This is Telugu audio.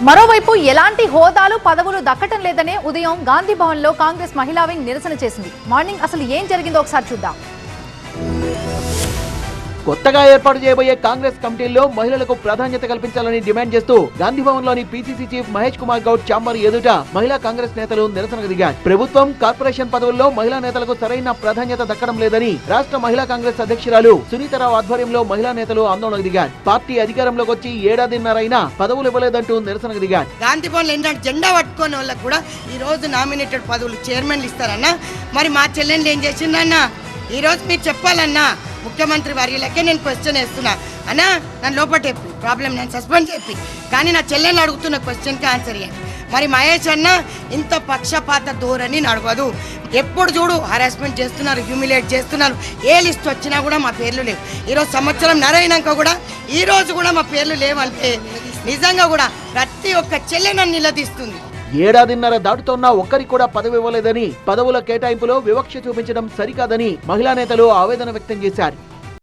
మరోవైపు ఎలాంటి హోదాలు పదవులు దక్కటం లేదనే ఉదయం గాంధీ భవన్ లో కాంగ్రెస్ మహిళా వింగ్ నిరసన చేసింది. మార్నింగ్ అసలు ఏం జరిగిందో ఒకసారి చూద్దాం. కొత్తగా ఏర్పాటు చేయబోయే కాంగ్రెస్ కమిటీల్లో మహిళలకు ప్రాధాన్యత కల్పించాలని డిమాండ్ చేస్తూ గాంధీభవన్ లోని PCC chief Mahesh Kumar Goud chamber ఎదుట మహిళా కాంగ్రెస్ నేతలు నిరసనకు దిగారు. ప్రభుత్వం కార్పొరేషన్ పదవుల్లో మహిళా నేతలకు సరైన ప్రాధాన్యత దక్కడం లేదని రాష్ట్ర మహిళా కాంగ్రెస్ అధ్యక్షురాలు సునీతారావు ఆధ్వర్యంలో మహిళా నేతలు ఆందోళనకు దిగారు. పార్టీ అధికారంలోకి వచ్చి ఏడాదిన్నరైనా పదవులు ఇవ్వలేదంటూ నిరసనకు దిగారు. గాంధీభవన్ ఏంటంటే జెండా పట్టుకునే వాళ్ళకి కూడా ఈ రోజు నామినేటెడ్ పదవులు చైర్మన్లు ఇస్తారన్నా. మరి మా చెల్లెళ్ళు ఏం చేసిందన్నా? ఈ రోజు మీరు చెప్పాలన్నా. ముఖ్యమంత్రి వర్యులకే నేను క్వశ్చన్ వేస్తున్నా అన్నా, నన్ను లోపల చెప్పి ప్రాబ్లం నేను సస్పెండ్ చెప్పి, కానీ నా చెల్లెని అడుగుతున్న క్వశ్చన్కి ఆన్సర్ ఇవ్వండి. మరి మహేష్ అన్న ఇంత పక్షపాత ధోరణి నడవదు. ఎప్పుడు చూడు హరాస్మెంట్ చేస్తున్నారు, హ్యూమిలేట్ చేస్తున్నారు. ఏ లిస్ట్ వచ్చినా కూడా మా పేర్లు లేవు. ఈరోజు సంవత్సరం నరైనాక కూడా ఈ రోజు కూడా మా పేర్లు లేవంటే నిజంగా కూడా ప్రతి ఒక్క చెల్లె నన్ను నిలదీస్తుంది. ఏడాదిన్నర దాటుతున్నా ఒక్కరికి కూడా పదవి ఇవ్వలేదని, పదవుల కేటాయింపులో వివక్ష చూపించడం సరికాదని మహిళా నేతలు ఆవేదన వ్యక్తం చేశారు.